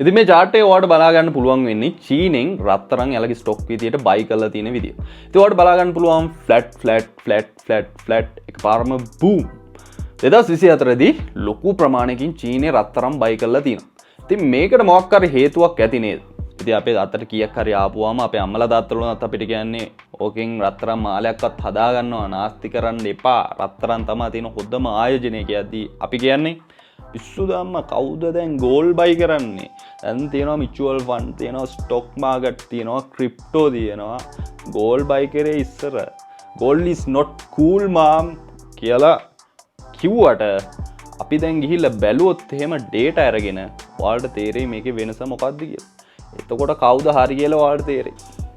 ඉතින් මේ chart එක ඔයාලට බලා ගන්න පුළුවන් වෙන්නේ චීනෙන් රත්තරන් එලගේ ස්ටොක් විදියට buy කරලා තියෙන විදිය. ඉතින් ඔයාලට බලා ගන්න පුළුවන් flat එකපාරම boom 2024 දී ලොකු ප්‍රමාණයකින් චීනේ රත්තරන් buy කරලා තියෙනවා. ඉතින් මේකට මොකක් හරි හේතුවක් ඇති නේද? ඉතින් අපේ අතට කීයක් හරි ආපුවාම අපේ අම්මලා තාත්තලාත් අපිට කියන්නේ ඕකෙන් රත්තරන් මාලයක්වත් හදා ගන්නවා නාස්ති කරන්න එපා. රත්තරන් තමයි තියෙන හොඳම ආයෝජනය කියද්දී අපි කියන්නේ පිස්සු දාම්ම කවුද දැන් ගෝල්ඩ් බයි කරන්නේ? දැන් තියෙනවා මියුචුවල් ෆන්ඩ් තියෙනවා ස්ටොක් මාකට් තියෙනවා ක්‍රිප්ටෝ තියෙනවා. ගෝල්ඩ් බයි කරේ ඉස්සර gold is not cool mom කියලා කිව්වට අපි දැන් ගිහිල්ලා බැලුවොත් එහෙම data අරගෙන ඔයාලට තේරෙයි මේකේ වෙනස මොකක්ද කියලා. එතකොට කවුද හරි කියලා ඔයාලට තේරෙයි.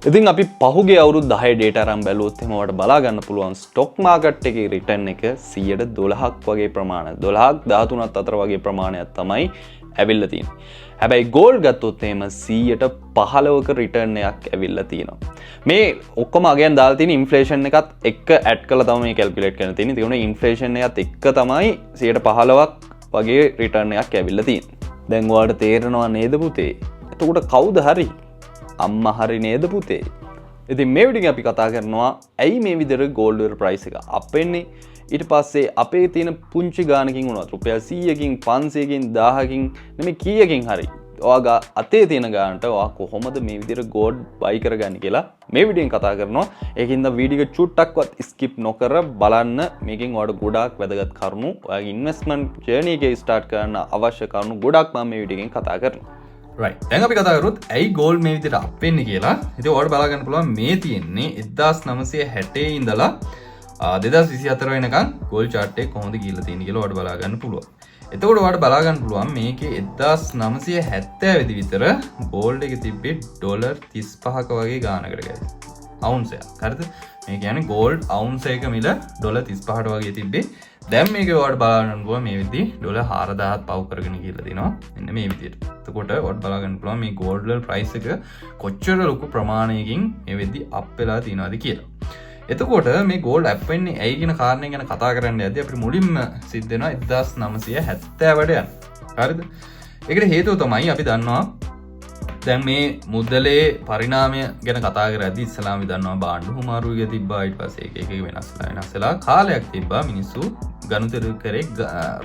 ඉතින් අපි පහුගිය අවුරුදු 10 data අරන් බැලුවොත් එහෙම ඔයාලට බලා ගන්න පුළුවන් stock market එකේ return එක 12%ක් වගේ ප්‍රමාණයක් 12ක් 13ක් අතර වගේ ප්‍රමාණයක් තමයි ඇවිල්ලා තියෙන්නේ. හැබැයි gold ගත්තොත් එහෙම 15%ක return එකක් ඇවිල්ලා තියෙනවා. මේ ඔක්කොම අගයන් දාලා තියෙන inflation එකත් එක්ක add කරලා තමයි මේ calculate කරන්න තියෙන්නේ. ඒ කියන්නේ inflation එකත් එක්ක තමයි 15%ක් වගේ return එකක් ඇවිල්ලා තියෙන්නේ. දැන් ඔයාලට තේරෙනවා නේද පුතේ? එතකොට කවුද හරි? අම්මා හරි නේද පුතේ? ඉතින් මේ වීඩියෝ අපි කතා කරනවා ඇයි මේ විදිහට gold වල price එක අප් වෙන්නේ? ඊට පස්සේ අපේ තියෙන පුංචි ගානකින් වුණත් රුපියල් 100කින් 500කින් 1000කින් නෙමෙයි කීයකින් හරි ඔයාගේ අතේ තියෙන ගානට ඔයා කොහොමද මේ විදිහට gold buy කරගන්නේ කියලා මේ වීඩියෝෙන් කතා කරනවා. ඒකින්ද වීඩියෝ එක චුට්ටක්වත් skip නොකර බලන්න. මේකෙන් ඔයාලට ගොඩාක් වැදගත් කරුණු ඔයාගේ investment journey එක start කරන්න අවශ්‍ය කරුණු ගොඩක් මම මේ වීඩියෝ එකෙන් කතා කරනවා. right දැන් අපි කතා කරොත් ඇයි gold මේ විදිහට අප් වෙන්නේ කියලා. ඉතින් ඔයාලට බලා ගන්න පුළුවන් මේ තියෙන්නේ 1960 ඉඳලා 2024 වෙනකන් gold chart එක කොහොමද ගිහිල්ලා තියෙන්නේ කියලා ඔයාලට බලා ගන්න පුළුවන්. එතකොට ඔයාලට බලා ගන්න පුළුවන් මේකේ 1970 වෙදි විතර gold එක තිබ්බේ $35ක වගේ ගානකට guys. ounce එකක්. හරිද? මේ කියන්නේ gold ounce එක මිල $35ට වගේ තිබ්බේ. දැන් මේක ඔයාලට බලා ගන්න පුළුවන් මේ විදිහේ $4000ක් පව් කරගෙන ගිහිල්ලා තිනවා. මෙන්න මේ විදිහට. එතකොට ඔයාලට බලා ගන්න පුළුවන් මේ gold වල price එක කොච්චර ලොකු ප්‍රමාණයකින් මේ වෙද්දි අප් වෙලා තියෙනවද කියලා. එතකොට මේ gold අප් වෙන්නේ ඇයි කියන කාරණේ ගැන කතා කරන්න යද්දී අපිට මුලින්ම සිද්ධ වෙනවා 1970ට යන. හරිද? ඒකට හේතුව තමයි අපි දන්නවා දැන් මේ මුදලේ පරිණාමය ගැන කතා කරද්දී ඉස්සලාම අපි දන්නවා බාණ්ඩු හුමාරුගේ තිබ්බා ඊට පස්සේ එක වෙනස්ලා කාලයක් තිබ්බා මිනිස්සු ගනුදෙනු කරේ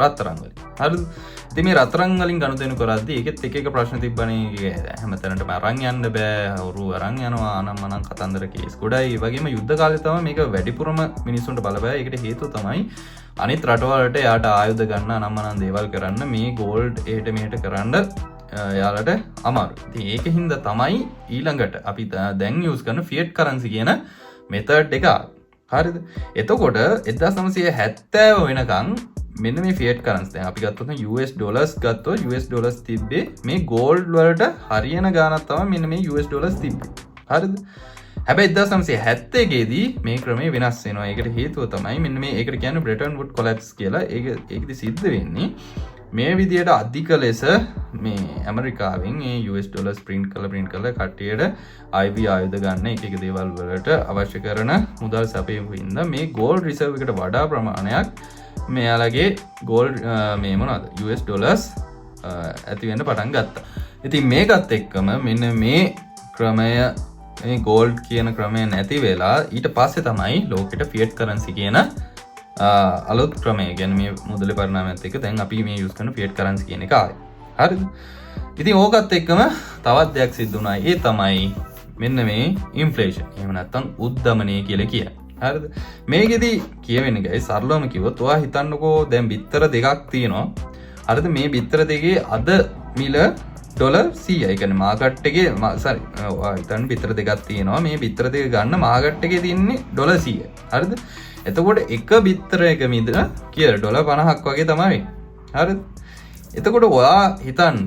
රත්තරන් වලින්. හරිද? ඉතින් මේ රත්තරන් වලින් ගනුදෙනු කරද්දී ඒකෙත් එක ප්‍රශ්න තිබ්බනේ හැමතැනටම අරන් යන්න බෑ. අවුරු අරන් යනවා අනම්මනම් කතන්දර කේස් ගොඩයි. ඒ වගේම යුද්ධ කාලේ තමයි මේක වැඩිපුරම මිනිස්සුන්ට බලපෑ. ඒකට හේතුව තමයි අනිත් රටවලට යාට ආයුධ ගන්න අනම්මනම් දේවල් කරන්න මේ gold එහෙට මෙහෙට කරන්න යාලට අමාරු. ඉතින් ඒක හින්දා තමයි ඊළඟට අපි දැන් යූස් කරන fiat currency කියන method එක. හරිද? එතකොට 1970 වෙනකන් මෙන්න මේ fiat currency දැන් අපි ගත්තොත් US dollars ගත්තොත් US dollars තිබ්බේ මේ gold වලට හරියන ගානක් තමයි මෙන්න මේ US dollars තිබ්බේ. හරිද? හැබැයි 1971 දී මේ ක්‍රමය වෙනස් වෙනවා. ඒකට හේතුව තමයි මෙන්න මේ ඒකට කියන්නේ Bretton Woods collapse කියලා. ඒකෙදි සිද්ධ වෙන්නේ මේ විදියට අධික ලෙස මේ ඇමරිකාවෙන් ඒ US dollars print කරලා කට්ටියට IV ආයුධ ගන්න එක දේවල් වලට අවශ්‍ය කරන මුදල් සැපයීම හින්දා මේ gold reserve එකට වඩා ප්‍රමාණයක් මෙයාලගේ gold මේ මොනවද US dollars ඇති වෙන්න පටන් ගත්තා. ඉතින් මේකත් එක්කම මෙන්න මේ ක්‍රමය මේ gold කියන ක්‍රමය නැති වෙලා ඊට පස්සේ තමයි ලෝකෙට fiat currency කියන අලුත් ක්‍රමය ගැන මේ මුදල පරිණාමයත් එක්ක දැන් අපි මේ යූස් කරන fiat currency කියන එක ආවේ. හරිද? ඉතින් ඕකත් එක්කම තවත් දෙයක් සිද්ධ වුණා. ඒ තමයි මෙන්න මේ inflation. එහෙම නැත්නම් උද්දමනය කියලා කියන්නේ. හරිද? මේකෙදි කියවෙන්නේ guys සරලවම කිව්වොත් ඔයා හිතන්නකෝ දැන් බිත්තර දෙකක් තියෙනවා. හරිද? මේ බිත්තර දෙකේ අද මිල $100යි. ඒ කියන්නේ මාකට් එකේ ඔයා හිතන්න බිත්තර දෙකක් තියෙනවා. මේ බිත්තර දෙක ගන්න මාකට් එකේ තියෙන්නේ $100යි. හරිද? එතකොට එක බිත්තරයක මිද කියලා $50ක් වගේ තමයි. හරිද? එතකොට ඔයා හිතන්න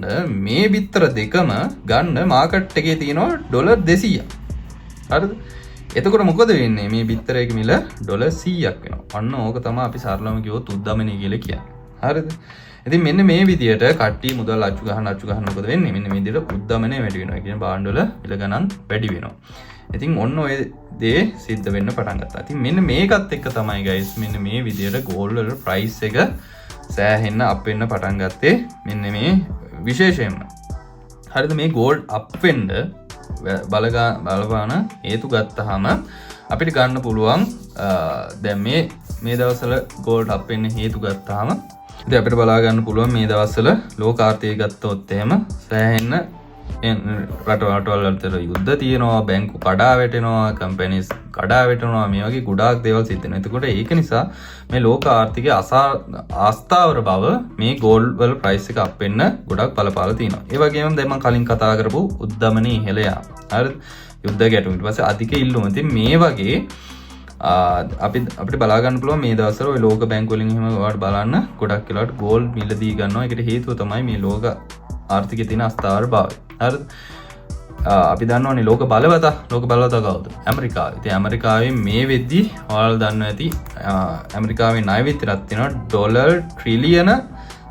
මේ බිත්තර දෙකම ගන්න මාකට් එකේ තියෙනවා $200ක්. හරිද? එතකොට මොකද වෙන්නේ? මේ බිත්තරයක මිල $100ක් වෙනවා. අන්න ඕක තමයි අපි සරලවම කිව්වොත් උද්දමනය කියලා කියන්නේ. හරිද? ඉතින් මෙන්න මේ විදියට කට්ටිය මුදල් අච්චු ගන්න මොකද වෙන්නේ? මෙන්න මේ විදියට උද්දමනය වැඩි වෙනවා. ඒ කියන්නේ බාණ්ඩ වල මිල ගණන් වැඩි වෙනවා. ඉතින් ඔන්න ඔය දේ සිද්ධ වෙන්න පටන් ගත්තා. ඉතින් මෙන්න මේකත් එක්ක තමයි guys මෙන්න මේ විදියට gold වල price එක සෑහෙන්න අප් වෙන්න පටන් ගත්තේ මෙන්න මේ විශේෂයෙන්ම. හරිද මේ ගෝල්ඩ් අප් වෙන්න බලපාන හේතු ගත්තාම අපිට ගන්න පුළුවන් දැන් මේ දවස්වල ගෝල්ඩ් අප් වෙන්න හේතු ගත්තාම ඉතින් අපිට බලා ගන්න පුළුවන් මේ දවස්වල ලෝක ආර්ථිකය ගත්තොත් එහෙම සෑහෙන්න රටවල් අතර යුද්ධ තියෙනවා, බැංකු කඩා වැටෙනවා, කම්පැනිස් කඩා වැටෙනවා, මේ වගේ ගොඩාක් දේවල් සිද්ධ වෙනවා. එතකොට ඒක නිසා මේ ලෝක ආර්ථිකයේ ආස්ථාවර බව මේ ගෝල්ඩ් වල ප්‍රයිස් එක අප් වෙන්න ගොඩක් බලපාලා තියෙනවා. ඒ වගේම දැන් මම කලින් කතා කරපු උද්දමනයේ ඉහළ යාම. හරිද? යුද්ධ ගැටුම් ඊට පස්සේ අධික ඉල්ලුම. ඉතින් මේ වගේ අපිට බලා ගන්න පුළුවන් මේ දවස්වල ඔය ලෝක බැංකු වලින් එහෙම ඔයාලට බලන්න ගොඩක් වෙලාවට ගෝල්ඩ් මිලදී ගන්නවා. ඒකට හේතුව තමයි මේ ලෝක ආර්ථිකයේ තියෙන අස්ථාවර භාවය. හරිද? අපි දන්නවනේ ලෝක බලවතා කවුද? ඇමරිකාව. ඉතින් ඇමරිකාවේ මේ වෙද්දි ඔයාලා දන්නවා ඇති ඇමරිකාවේ ණය විතරක් තියෙනවා ඩොලර් ට්‍රිලියන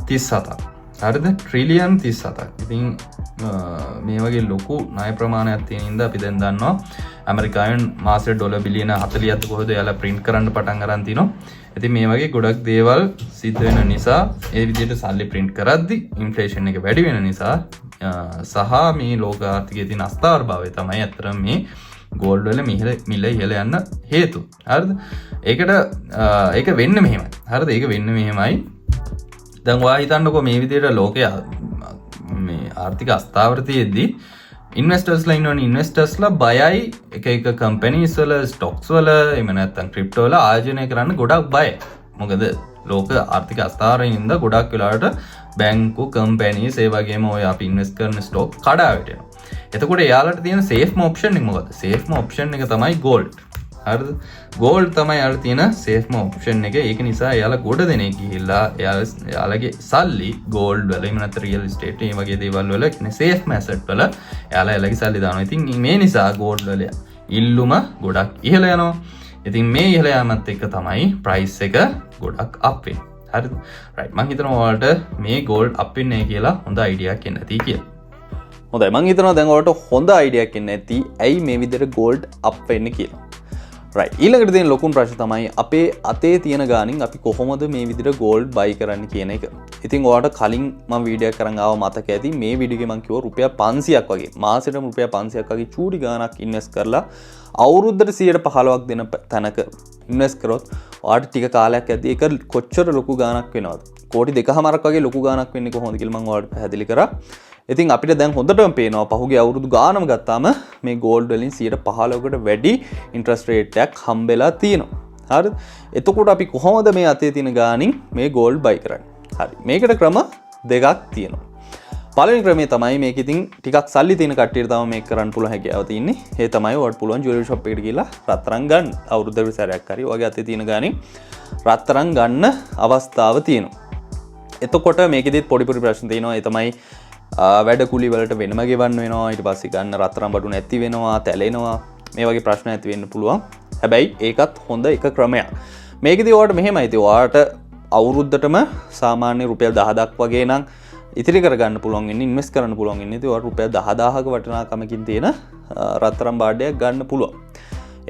37ක්. හරිද? ට්‍රිලියන් 37ක්. ඉතින් මේ වගේ ලොකු ණය ප්‍රමාණයක් තියෙන ඉඳ අපි දැන් දන්නවා ඇමරිකාවෙන් මාසෙට ඩොලර් බිලියන 40ක් කොහොමද එයාලා print කරන්න පටන් අරන් තිනවා. ඉතින් මේ වගේ ගොඩක් දේවල් සිද්ධ වෙන නිසා ඒ විදිහට සල්ලි print කරද්දි ඉන්ෆ්ලේෂන් එක වැඩි වෙන නිසා සහ මේ ලෝක ආර්ථිකයේ තියෙන අස්ථාවර භාවය තමයි අතරම මේ ගෝල්ඩ් වල මිල ඉහළ යන්න හේතුව. හරිද? ඒක වෙන්නේ මෙහෙමයි. හරිද? ඒක වෙන්නේ මෙහෙමයි. දැන් ඔයා හිතන්නකෝ මේ විදිහට ලෝකයේ මේ ආර්ථික අස්ථාවර තියෙද්දි ඉන්වෙස්ටර්ස්ලා ඉන්නවනේ ඉන්වෙස්ටර්ස්ලා බයයි එක කම්පැනිස් වල ස්ටොක්ස් වල එහෙම නැත්නම් ක්‍රිප්ටෝ වල ආයෝජනය කරන්න ගොඩක් බයයි. මොකද ලෝක ආර්ථික අස්ථාවරයෙන් ඉඳ ගොඩක් වෙලාවට බැංකු කම්පැනිස් ඒ වගේම ඔය අපි ඉන්වෙස්ට් කරන ස්ටොක් කඩා වැටෙනවා. එතකොට එයාලට තියෙන සේෆ්ම ඔප්ෂන් එක මොකද්ද? සේෆ්ම ඔප්ෂන් එක තමයි ගෝල්ඩ්. හරිද? ගෝල්ඩ් තමයි යාළුවා තියෙන සේෆ්ම ඔප්ෂන් එක. ඒක නිසා එයාලා ගොඩ දෙනෙක් ගිහිල්ලා එයාලගේ සල්ලි ගෝල්ඩ් වල එහෙම නැත්නම් රියල් එස්ටේට් මේ වගේ දේවල් වල කියන්නේ සේෆ්ම ඇසට් වල එයාලගේ සල්ලි දානවා. ඉතින් මේ නිසා ගෝල්ඩ් වල ඉල්ලුම ගොඩක් ඉහළ යනවා. ඉතින් මේ ඉහළ යාමත් එක්ක තමයි ප්‍රයිස් එක ගොඩක් අප් වෙන්නේ. හරිද? රයිට්. මම හිතනවා ඔයාලට මේ ගෝල්ඩ් අප් වෙන්නේ කියලා හොඳ අයිඩියාවක් එන්න ඇති කියලා. හොඳයි. මම හිතනවා දැන් ඔයාලට හොඳ අයිඩියාවක් එන්න ඇති ඇයි මේ විදිහට ගෝල්ඩ් අප් වෙන්නේ කියලා. රයිට්. ඊළඟට තියෙන ලොකුම ප්‍රශ්න තමයි අපේ අතේ තියෙන ගානින් අපි කොහොමද මේ විදිහට ගෝල්ඩ් බයි කරන්න කියන එක. ඉතින් ඔයාලට කලින් මම වීඩියෝ කරන් ආව මතක ඇති මේ වීඩියෝ එකේ මම කිව්වා රුපියල් 500ක් වගේ මාසෙටම රුපියල් 500ක් වගේ චූටි ගාණක් ඉන්වෙස්ට් කරලා අවුරුද්දට 115ක් දෙන තැනක ඉන්වෙස්ට් කරොත් ඔයාලට ටික කාලයක් යද්දී ඒක කොච්චර ලොකු ගාණක් වෙනවද? කෝටි 2කමාරක් වගේ ලොකු ගාණක් වෙන්නේ කොහොමද කියලා මම ඔයාලට පැහැදිලි කරා. ඉතින් අපිට දැන් හොඳටම පේනවා පහුගිය අවුරුදු ගානම ගත්තාම මේ ගෝල්ඩ් වලින් 15%කට වැඩි ඉන්ට්‍රස්ට් රේට් එකක් හම්බෙලා තියෙනවා. හරිද? එතකොට අපි කොහොමද මේ අතේ තියෙන ගානින් මේ ගෝල්ඩ් බයි කරන්නේ? හරි. මේකට ක්‍රම දෙකක් තියෙනවා. පළවෙනි ක්‍රමය තමයි මේක ඉතින් ටිකක් සල්ලි තියෙන කට්ටියට තමයි මේක කරන්න පුළුවන් හැකියාව තියෙන්නේ. ඒ තමයි ඔයාලට පුළුවන් ජුවෙලරි ෂොප් එකට ගිහලා රත්තරන් ගන්න. අවුරුද්දකට සැරයක් හරි ඔයගේ අතේ තියෙන ගානින් රත්තරන් ගන්න අවස්ථාව තියෙනවා. එතකොට මේකෙදිත් පොඩි ප්‍රශ්න තියෙනවා. ඒ තමයි වැඩ කුලි වලට වෙනම ගෙවන්න වෙනවා. ඊට පස්සේ ගන්න රත්තරන් බඩු නැති වෙනවා, තැලෙනවා. මේ වගේ ප්‍රශ්න ඇති වෙන්න පුළුවන්. හැබැයි ඒකත් හොඳ එක ක්‍රමයක්. මේකෙදි ඔයාලට මෙහෙමයි. ඉතින් ඔයාලට අවුරුද්දටම සාමාන්‍ය රුපියල් 10000ක් වගේ නම් ඉතිරි කරගන්න පුළුවන් වෙන්නේ ඉන්වෙස්ට් කරන්න පුළුවන් වෙන්නේ. ඉතින් ඔයාලට රුපියල් 10000ක වටිනාකමකින් තියෙන රත්තරන් බාඩයක් ගන්න පුළුවන්.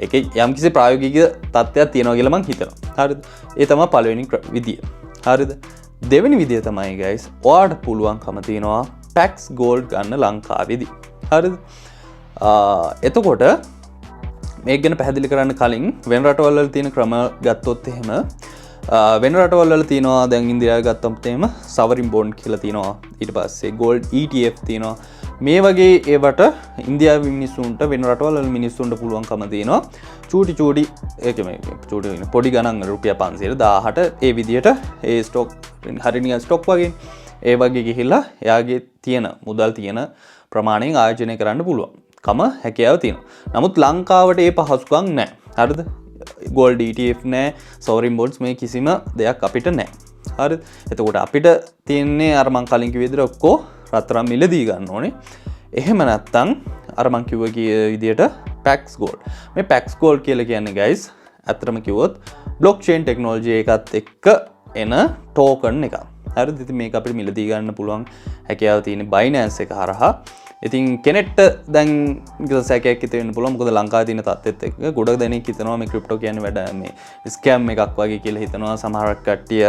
ඒකේ යම්කිසි ප්‍රායෝගික තත්ත්වයක් තියෙනවා කියලා මම හිතනවා. හරිද? ඒ තමයි පළවෙනි විදිය. හරිද? දෙවෙනි විදිය තමයි guys ඔයාලට පුළුවන්කම තියෙනවා පැක්ස් ගෝල්ඩ් ගන්න ලංකාවේදී. හරිද? එතකොට මේක ගැන පැහැදිලි කරන්න කලින් වෙන රටවල් වල තියෙන ක්‍රම ගත්තොත් එහෙම වෙන රටවල් වල තියෙනවා දැන් ඉන්දියාව ගත්තොත් එහෙම සවරින් බොන්ඩ් කියලා තියෙනවා. ඊට පස්සේ ගෝල්ඩ් ETF තියෙනවා. මේ වගේ ඒවට ඉන්දියාවේ මිනිස්සුන්ට වෙන රටවල් වල මිනිස්සුන්ට පුළුවන්කම තියෙනවා. චූටි පොඩි ගණන් රුපියල් 500 ඒ විදිහට ඒ ස්ටොක් හරිනිය ස්ටොක් වගේ ඒ වගේ ගිහිල්ලා එයාගේ තියෙන මුදල් තියෙන ප්‍රමාණයෙන් ආයෝජනය කරන්න පුළුවන්. හැකියාව තියෙනවා. නමුත් ලංකාවට ඒ පහසුකම් නැහැ. හරිද? ගෝල්ඩ් ETF නැහැ, සොවරින් බොන්ඩ්ස් මේ කිසිම දෙයක් අපිට නැහැ. හරිද? එතකොට අපිට තියෙන්නේ අර මං කලින් කිව්ව විදිහට ඔක්කො රත්තරන් මිලදී ගන්න ඕනේ. එහෙම නැත්නම් අර මං කිව්ව විදිහට පැක්ස් ගෝල්ඩ්. මේ පැක්ස් ගෝල්ඩ් කියලා කියන්නේ guys අත්‍තරම කිව්වොත් බ්ලොක්චේන් ටෙක්නොලොජි එකත් එක්ක එන ටෝකන් එකක්. හරිද? ඉතින් මේක අපිට මිලදී ගන්න පුළුවන් හැකියාව තියෙන Binance එක හරහා. ඉතින් කෙනෙක්ට දැන් සැකයක් හිතෙන්න වෙන්න පුළුවන්. මොකද ලංකාවේ තියෙන තත්ත්වෙත් එක්ක ගොඩක් දෙනෙක් හිතනවා මේ ක්‍රිප්ටෝ කියන්නේ වැඩ මේ ස්කෑම් එකක් වගේ කියලා හිතනවා. සමහරක් කට්ටිය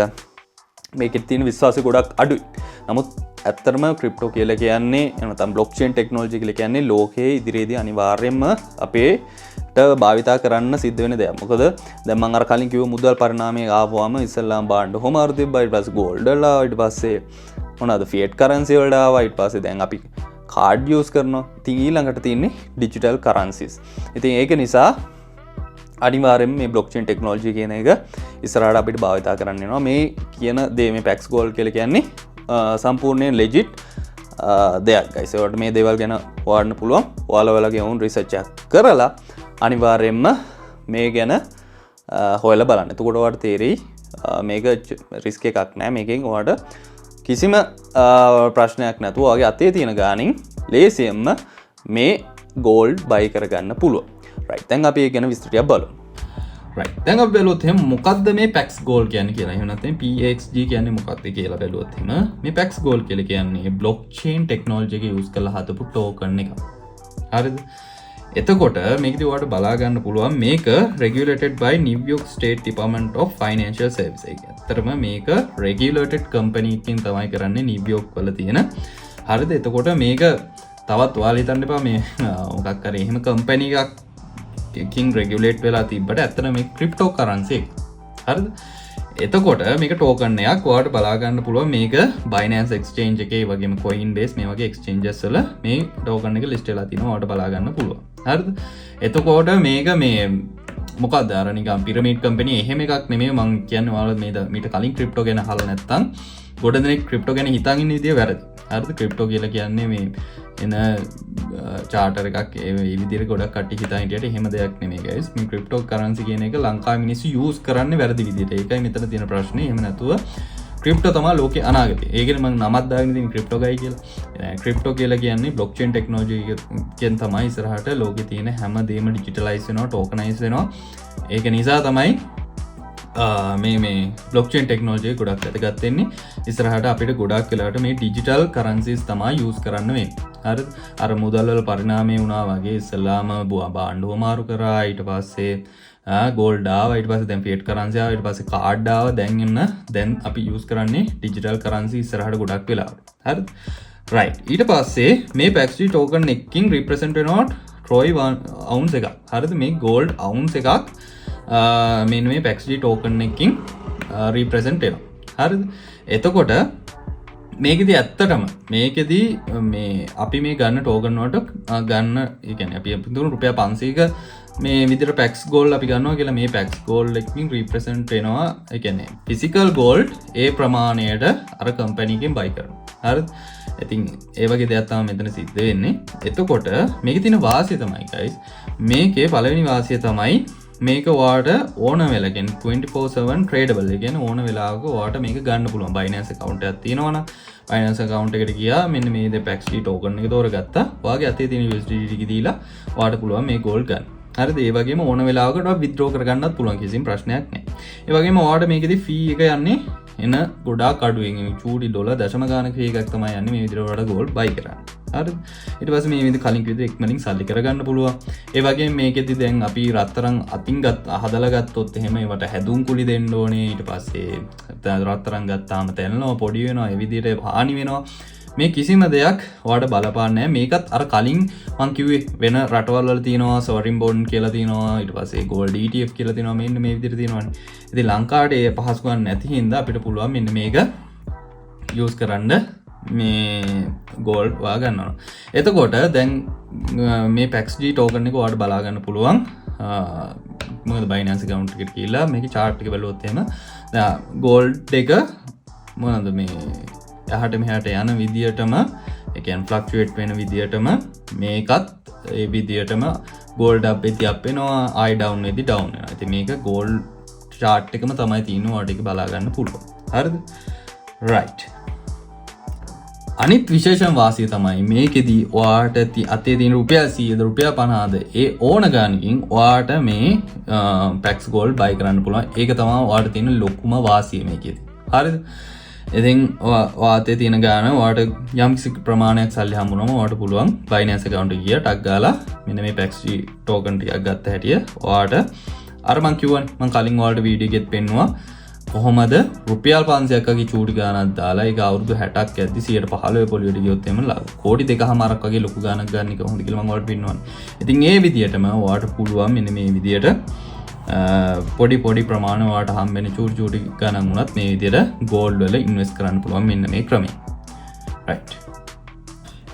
මේකෙත් තියෙන විශ්වාසය ගොඩක් අඩුයි. නමුත් ඇත්තටම ක්‍රිප්ටෝ කියලා කියන්නේ නැත්නම් බ්ලොක්චේන් ටෙක්නොලොජි කියලා කියන්නේ ලෝකයේ ඉදිරියේදී අනිවාර්යයෙන්ම අපේට භාවිතා කරන්න සිද්ධ වෙන දෙයක්. මොකද දැන් මම අර කලින් කිව්ව මුදල් පරිණාමය ආවම ඉස්සල්ලාම බාණ්ඩ හොමාරු තිබ්බා, ඊට පස්සේ ගෝල්ඩ් වල ආවා, ඊට පස්සේ මොනවාද ෆියට් කරන්සි වලට ආවා, ඊට පස්සේ දැන් අපි කාඩ් යූස් කරනවා. ඉතින් ඊළඟට තියෙන්නේ ඩිජිටල් කරන්සිස්. ඉතින් ඒක නිසා අනිවාර්යෙන් මේ බ්ලොක්චේන් ටෙක්නොලොජි කියන එක ඉස්සරහට අපිට භාවිතා කරන්න වෙනවා. මේ කියන දේ මේ පැක්ස් ගෝල්ඩ් කියලා කියන්නේ සම්පූර්ණයෙන් ලෙජිට් දෙයක් guys. ඒකට මේ දේවල් ගැන හොයන්න පුළුවන්. ඔයාලා ඔයාලගේ own research එකක් කරලා අනිවාර්යෙන්ම මේ ගැන හොයලා බලන්න. එතකොට ඔයාලට තේරෙයි මේක රිස්ක් එකක් නෑ. මේකෙන් ඔයාලට කිසිම ප්‍රශ්නයක් නැතුව ඔයාගේ අතේ තියෙන ගානින් ලේසියෙන්ම මේ ගෝල්ඩ් බයි කරගන්න පුළුවන්. right. දැන් අපි ඒ ගැන විස්තරයක් බලමු. right. දැන් අපි බැලුවොත් එහෙනම් මොකද්ද මේ PAX Gold කියන්නේ කියලා. එහෙම නැත්නම් PXG කියන්නේ මොකක්ද කියලා බැලුවොත් එහෙම මේ PAX Gold කියලා කියන්නේ blockchain technology එක use කරලා හදපු token එක. හරිද? එතකොට මේකදී ඔයාලට බලා ගන්න පුළුවන් මේක regulated by New York State Department of Financial Services එක. ඇත්තටම මේක regulated company එකකින් තමයි කරන්නේ New York වල තියෙන. හරිද? එතකොට මේක තවත් ඔයාලා හිතන්න එපා මේ මොකක් හරි එහෙම company එකකින් regulate වෙලා තිබ්බට ඇත්තට මේ cryptocurrency එක. හරිද? එතකොට මේක token එකක් ඔයාලට බලා ගන්න පුළුවන් මේක Binance exchange එකේ වගේම Coinbase මේ වගේ exchanges වල මේ token එක list වෙලා තිනවා ඔයාලට බලා ගන්න පුළුවන්. හරිද? එතකොට මේක මේ මොකක්ද අර නිකන් පිරමීඩ් කම්පැනි එහෙම එකක් නෙමෙයි. මම කියන්නේ ඔයාලා මේ මීට කලින් ක්‍රිප්ටෝ ගැන අහලා නැත්නම් ගොඩ දෙනෙක් ක්‍රිප්ටෝ ගැන හිතන් ඉන්න විදිය වැරදි. හරිද? ක්‍රිප්ටෝ කියලා කියන්නේ මේ එන චාර්ටර් එකක් ඒ විදිහට ගොඩක් කට්ටිය හිතා හිටියට එහෙම දෙයක් නෙමෙයි guys. මේ ක්‍රිප්ටෝ කරන්සි කියන එක ලංකාවේ මිනිස්සු යූස් කරන්නේ වැරදි විදිහට. ඒකයි මෙතන තියෙන ප්‍රශ්නේ. එහෙම නැතුව ක්‍රිප්ටෝ තමයි ලෝකේ අනාගතය. ඒකනේ මම නමක් දාගෙන තියෙන ක්‍රිප්ටෝ ගයි කියලා. ක්‍රිප්ටෝ කියලා කියන්නේ බ්ලොක්චේන් ටෙක්නොලොජි එකෙන් තමයි ඉස්සරහට ලෝකේ තියෙන හැම දෙයක්ම ඩිජිටලයිස් වෙනවා, ටෝකනයිස් වෙනවා. ඒක නිසා තමයි මේ බ්ලොක්චේන් ටෙක්නොලොජි එක ගොඩක් වැදගත් වෙන්නේ. ඉස්සරහට අපිට ගොඩක් වෙලාවට මේ ඩිජිටල් කරන්සිස් තමයි යූස් කරන්න වෙන්නේ. හරිද? අර මුදල් වල පරිණාමය වුණා වගේ ඉස්සලාම බාණ්ඩ හොමාරු කරා, ඊට පස්සේ ගෝල්ඩ් ආවා, ඊට පස්සේ දැන් ෆියට් කරන්සි ආවා, ඊට පස්සේ කාඩ් ආවා. දැන් අපි යූස් කරන්නේ ඩිජිටල් කරන්සි ඉස්සරහට ගොඩක් වෙලාවට. හරිද? right. ඊට පස්සේ මේ PAXG token එකකින් represent වෙනවා troy ounce එකක්. හරිද? මේ gold ounce එකක් මෙන්න මේ PAXG token එකකින් represent වෙනවා. හරිද? එතකොට මේකෙදි ඇත්තටම මේකෙදි මේ අපි මේ ගන්න token වලට ගන්න ඒ කියන්නේ අපි දුන්න රුපියල් 500ක මේ විදිහට PAX gold අපි ගන්නවා කියලා මේ PAX gold එකකින් represent වෙනවා. ඒ කියන්නේ physical gold ඒ ප්‍රමාණයට අර company එකෙන් buy කරනවා. හරිද? ඉතින් ඒ වගේ දෙයක් තමයි මෙතන සිද්ධ වෙන්නේ. එතකොට මේකේ තියෙන වාසිය තමයි guys. මේකේ පළවෙනි වාසිය තමයි මේක ඔයාලට ඕන වෙලා කියන්නේ 24/7 tradable. ඒ කියන්නේ ඕන වෙලාවක ඔයාලට මේක ගන්න පුළුවන්. Binance account එකක් තියෙනවා නම් Binance account එකට ගියා මෙන්න මේ PAXG token එක තෝරගත්තා. ඔයාගේ අතේ තියෙන USDT ටික දීලා ඔයාලට පුළුවන් මේ gold ගන්න. හරිද? ඒ වගේම ඕන වෙලාවකට withdraw කරගන්නත් පුළුවන්. කිසිම ප්‍රශ්නයක් නැහැ. ඒ වගේම ඔයාලට මේකෙදි fee එක යන්නේ එන ගොඩාක් අඩුවෙන් චූටි ඩොලර් දශම ගානක fee එකක් තමයි යන්නේ මේ විදිහට ඔයාලට gold buy කරන්න. හරිද? ඊට පස්සේ මේ විදිහට කලින් විදිහට ඉක්මනින් සල්ලි කරගන්න පුළුවන්. ඒ වගේම මේකෙදි දැන් අපි රත්තරන් අතින් හදලා ගත්තොත් එහෙම ඒවට හැදුම් කුලි දෙන්න ඕනේ. ඊට පස්සේ රත්තරන් ගත්තාම තැල්නවා, පොඩි වෙනවා, ඒ විදිහට හානි වෙනවා. මේ කිසිම දෙයක් ඔයාලට බලපාන්නේ නැහැ. මේකත් අර කලින් මම කිව්වේ වෙන රටවල් වල තියෙනවා sovereign bond කියලා තියෙනවා, ඊට පස්සේ gold ETF කියලා තියෙනවා. මෙන්න මේ විදිහට තියෙනවානේ. ඉතින් ලංකාවට ඒ පහසුකම් නැති හින්දා අපිට පුළුවන් මෙන්න මේක use කරන්න මේ gold වා ගන්නවා. එතකොට දැන් මේ PAXG token එක ඔයාලට බලා ගන්න පුළුවන්. මොකද Binance account එකට ගිහලා මේකේ chart එක බලුවොත් එහෙම gold එක මොනවද මේ යහට මෙහාට යන විදියටම ඒ කියන්නේ ෆ්ලක්චුවේට් වෙන විදියටම මේකත් ඒ විදියටම gold up වෙති up වෙනවා, ආයි down වෙති down වෙනවා. ඉතින් මේක gold chart එකම තමයි තියෙන්නේ. ඔයාලට ඒක බලා ගන්න පුළුවන්. හරිද? right. අනිත් විශේෂම වාසිය තමයි මේකෙදි ඔයාට අතේ තියෙන රුපියල් 100ද රුපියල් 50ද ඒ ඕන ගානකින් ඔයාට මේ PAX gold buy කරන්න පුළුවන්. ඒක තමයි ඔයාට තියෙන ලොකුම වාසිය මේකෙදි. හරිද? ඉතින් ඔයාතේ තියෙන ගාන ඔයාට යම් කිසි ප්‍රමාණයක් සල්ලි හම්බුනම ඔයාට පුළුවන් Binance account එක ගියා ටක් ගාලා මෙන්න මේ PAXG token ටිකක් ගත්ත හැටිය ඔයාට අර මං කිව්වනේ මං කලින් ඔයාලට වීඩියෝ එකෙත් පෙන්නුවා කොහොමද රුපියල් 500ක් වගේ චූටි ගානක් දාලා ඒක අවුරුදු 60ක් යද්දි 115 පොලියට ගියොත් එම කෝටි 2කමාරක් වගේ ලොකු ගානක් ගන්න කොහොමද කියලා මම ඔයාලට පෙන්නනවා. ඉතින් ඒ විදිහටම ඔයාලට පුළුවන් මෙන්න මේ විදිහට පොඩි ප්‍රමාණය ඔයාලට හම්බෙන චූටි ගානක් වුණත් මේ විදිහට ගෝල්ඩ් වල ඉන්වෙස්ට් කරන්න පුළුවන් මෙන්න මේ ක්‍රමය. රයිට්.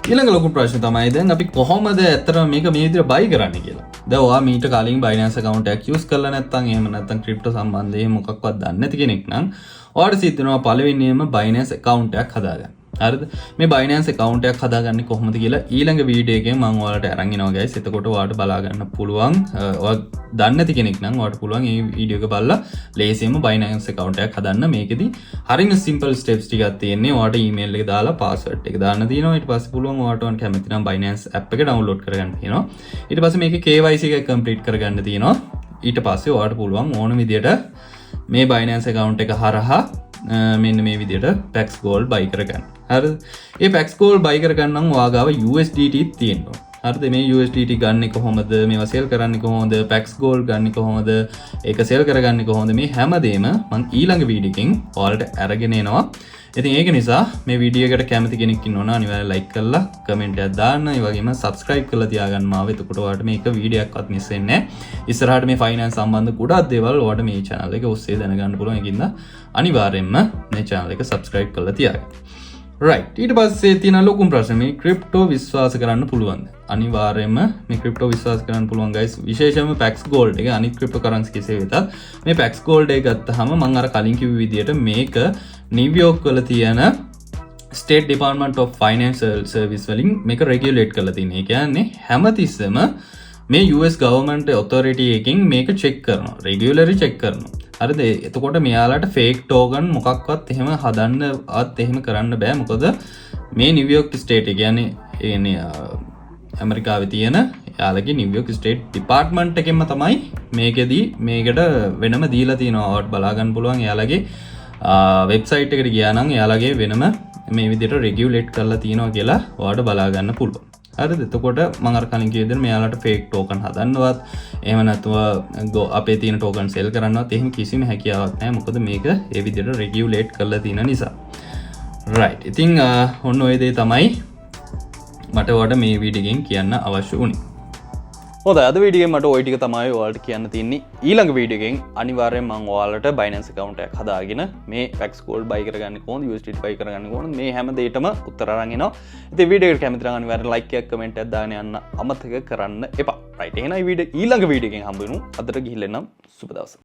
ඊළඟ ලොකු ප්‍රශ්න තමයි දැන් අපි කොහොමද ඇත්තටම මේක මේ විදිහට බයි කරන්නේ කියලා. දැන් ඔයා මීට කලින් Binance account එකක් use කරලා නැත්නම් එහෙම නැත්නම් ක්‍රිප්ටෝ සම්බන්ධයෙන් මොකක්වත් දන්නේ නැති කෙනෙක් නම් ඔයාලට සිද්ධ වෙනවා පළවෙනියෙන්ම Binance account එකක් හදාගන්න. හරිද? මේ Binance account එකක් හදාගන්නේ කොහොමද කියලා ඊළඟ වීඩියෝ එකෙන් මම ඔයාලට අරන් එනවා guys. එතකොට ඔයාලට බලා ගන්න පුළුවන්. ඔයා දන්නේ නැති කෙනෙක් නම් ඔයාලට පුළුවන් මේ වීඩියෝ එක බලලා ලේසියෙන්ම Binance account එකක් හදන්න. මේකෙදි හරිම simple steps ටිකක් තියෙන්නේ. ඔයාලට email එක දාලා password එක දාන්න තියෙනවා. ඊට පස්සේ පුළුවන් ඔයාලට කැමති නම් Binance app එක download කරගන්න තියෙනවා. ඊට පස්සේ මේකේ KYC එක complete කරගන්න තියෙනවා. ඊට පස්සේ ඔයාලට පුළුවන් ඕන විදියට මේ Binance account එක හරහා මෙන්න මේ විදිහට Pax Gold buy කරගන්න. හරිද? මේ Pax Gold buy කරගන්න නම් ඔයා ගාව USDT තියෙනවා. හරිද? මේ USDT ගන්න කොහොමද? මේවා sell කරන්නේ කොහොමද? Pax Gold ගන්න කොහොමද? ඒක sell කරගන්නේ කොහොමද? මේ හැමදේම මම ඊළඟ වීඩියෝ එකෙන් ඔයාලට අරගෙන එනවා. ඉතින් ඒක නිසා මේ වීඩියෝ එකට කැමති කෙනෙක් ඉන්නවා නම් අනිවාර්යෙන් like කරලා comment එකක් දාන්න. ඒ වගේම subscribe කරලා තියාගන්න මාව. එතකොට ඔයාලට මේක වීඩියෝ එකක්වත් miss වෙන්නේ නැහැ. ඉස්සරහට මේ finance සම්බන්ධ ගොඩක් දේවල් ඔයාලට මේ channel එක ඔස්සේ දැනගන්න පුළුවන්. ඒකින්ද අනිවාර්යෙන්ම මේ channel එක subscribe කරලා තියාගන්න. right. ඊට පස්සේ තියෙන ලොකුම ප්‍රශ්නේ මේ crypto විශ්වාස කරන්න පුළුවන්ද? අනිවාර්යෙන්ම මේ crypto විශ්වාස කරන්න පුළුවන් guys. විශේෂයෙන්ම Pax Gold එක අනිත් cryptocurrency කෙසේ වෙතත් මේ Pax Gold එක ගත්තාම මම අර කලින් කිව්ව විදිහට මේක නිව්යෝර්ක් වල තියෙන state department of financial service වලින් මේක රෙගියුලේට් කරලා තියෙනවා. ඒ කියන්නේ හැමතිස්සෙම මේ US ගවර්න්මන්ට් ඔතොරිටි එකකින් මේක චෙක් කරනවා. රෙගියුලරි චෙක් කරනවා. හරිද? එතකොට මෙයාලට ෆේක් ටෝකන් මොකක්වත් එහෙම හදන්නවත් එහෙම කරන්න බෑ. මොකද මේ නිව්යෝර්ක් ස්ටේට් එක කියන්නේ ඇමරිකාවේ තියෙන යාලගේ නිව්යෝර්ක් ස්ටේට් ඩිපාර්ට්මන්ට් එකෙන්ම තමයි මේකෙදී මේකට වෙනම දීලා තියෙනවා. ඔයාලට බලා ගන්න පුළුවන් යාලගේ වෙබ්සයිට් එකට ගියා නම් එයාලගේ වෙනම මේ විදිහට රෙගියුලේට් කරලා තියෙනවා කියලා ඔයාලට බලා ගන්න පුළුවන්. හරිද? එතකොට මම අර කලින් කිව්ව විදිහට මෙයාලට ෆේක් ටෝකන් හදන්නවත් එහෙම නැතුව අපේ තියෙන ටෝකන් සෙල් කරන්නවත් එහෙම කිසිම හැකියාවක් නැහැ. මොකද මේක ඒ විදිහට රෙගියුලේට් කරලා තියෙන නිසා. right. ඉතින් ඔන්න ඔය දේ තමයි මට ඔයාලට මේ වීඩියෝ එකෙන් කියන්න අවශ්‍ය වුණේ. හොඳයි, අද වීඩියෝ එකෙන් මට ওই ටික තමයි ඔයාලට කියන්න තියෙන්නේ. ඊළඟ වීඩියෝ එකෙන් අනිවාර්යෙන් මම ඔයාලට Binance account එකක් හදාගෙන මේ Pax Gold buy කරගන්නේ කොහොමද, USDT buy කරගන්නේ කොහොමද, මේ හැම දෙයකටම උත්තර අරන් එනවා. ඉතින් වීඩියෝ එකට කැමති නම් අනිවාර්යෙන් like එකක් comment එකක් දාගෙන යන්න අමතක කරන්න එපා. right. එහෙනම් ඊළඟ වීඩියෝ එකෙන් හම්බ වෙමු. අදට ගිහිල්ලා නම් සුබ දවසක්.